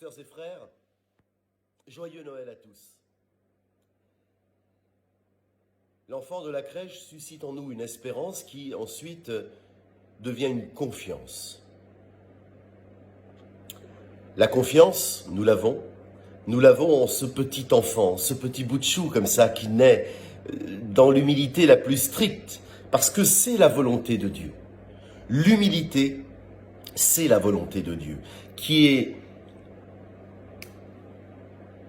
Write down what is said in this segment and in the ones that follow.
Sœurs et frères, joyeux Noël à tous. L'enfant de la crèche suscite en nous une espérance qui ensuite devient une confiance. La confiance, nous l'avons en ce petit enfant, ce petit bout de chou comme ça qui naît dans l'humilité la plus stricte, parce que c'est la volonté de Dieu. L'humilité, c'est la volonté de Dieu, qui est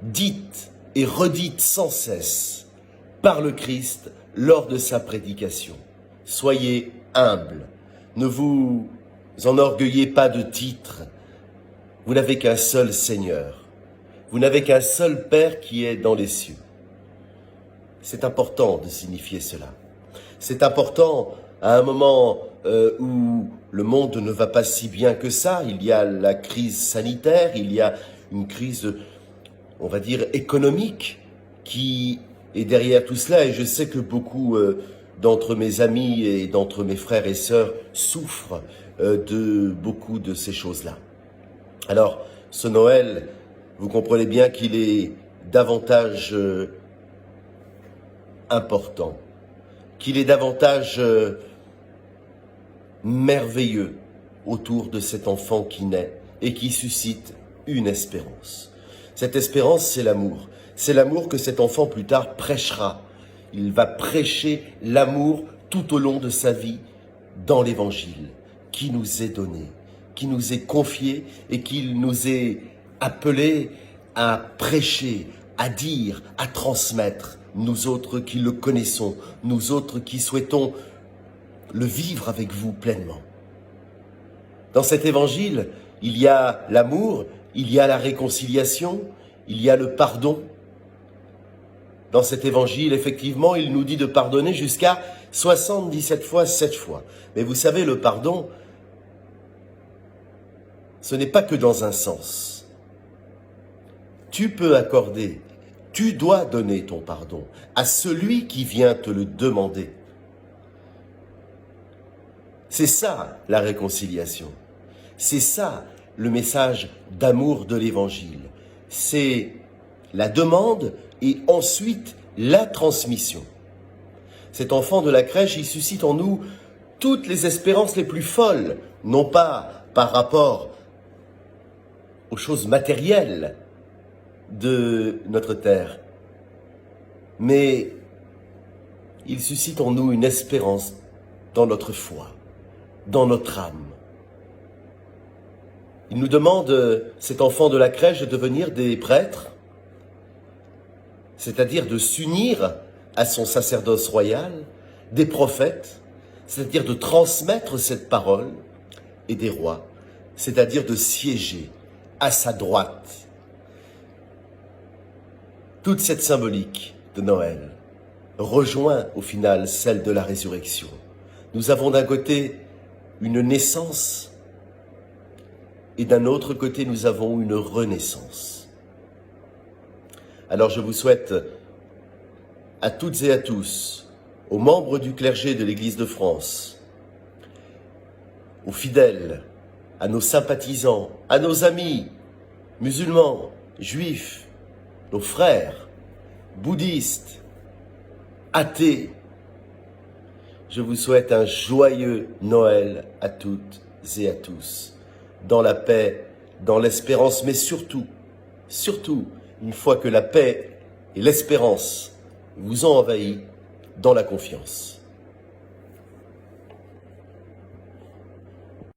dite et redite sans cesse par le Christ lors de sa prédication. Soyez humbles, ne vous enorgueillez pas de titres, vous n'avez qu'un seul Seigneur, vous n'avez qu'un seul Père qui est dans les cieux. C'est important de signifier cela. C'est important à un moment où le monde ne va pas si bien que ça. Il y a la crise sanitaire, il y a une crise, on va dire, économique qui est derrière tout cela. Et je sais que beaucoup d'entre mes amis et d'entre mes frères et sœurs souffrent de beaucoup de ces choses-là. Alors, ce Noël, vous comprenez bien qu'il est davantage important, qu'il est davantage merveilleux autour de cet enfant qui naît et qui suscite une espérance. Cette espérance, c'est l'amour. C'est l'amour que cet enfant plus tard prêchera. Il va prêcher l'amour tout au long de sa vie dans l'Évangile qui nous est donné, qui nous est confié et qu'il nous est appelé à prêcher, à dire, à transmettre, nous autres qui le connaissons, nous autres qui souhaitons le vivre avec vous pleinement. Dans cet évangile, il y a l'amour, il y a la réconciliation, il y a le pardon. Dans cet évangile, effectivement, il nous dit de pardonner jusqu'à 77 fois, 7 fois. Mais vous savez, le pardon, ce n'est pas que dans un sens. Tu peux accorder, tu dois donner ton pardon à celui qui vient te le demander. C'est ça la réconciliation. C'est ça le message d'amour de l'Évangile. C'est la demande et ensuite la transmission. Cet enfant de la crèche, il suscite en nous toutes les espérances les plus folles, non pas par rapport aux choses matérielles de notre terre, mais il suscite en nous une espérance dans notre foi, dans notre âme. Il nous demande, cet enfant de la crèche, de devenir des prêtres, c'est-à-dire de s'unir à son sacerdoce royal, des prophètes, c'est-à-dire de transmettre cette parole, et des rois, c'est-à-dire de siéger à sa droite. Toute cette symbolique de Noël rejoint au final celle de la résurrection. Nous avons d'un côté une naissance et d'un autre côté nous avons une renaissance. Alors je vous souhaite à toutes et à tous, aux membres du clergé de l'Église de France, aux fidèles, à nos sympathisants, à nos amis musulmans, juifs, nos frères, bouddhistes, athées, je vous souhaite un joyeux Noël à toutes et à tous, dans la paix, dans l'espérance, mais surtout, une fois que la paix et l'espérance vous ont envahi, dans la confiance.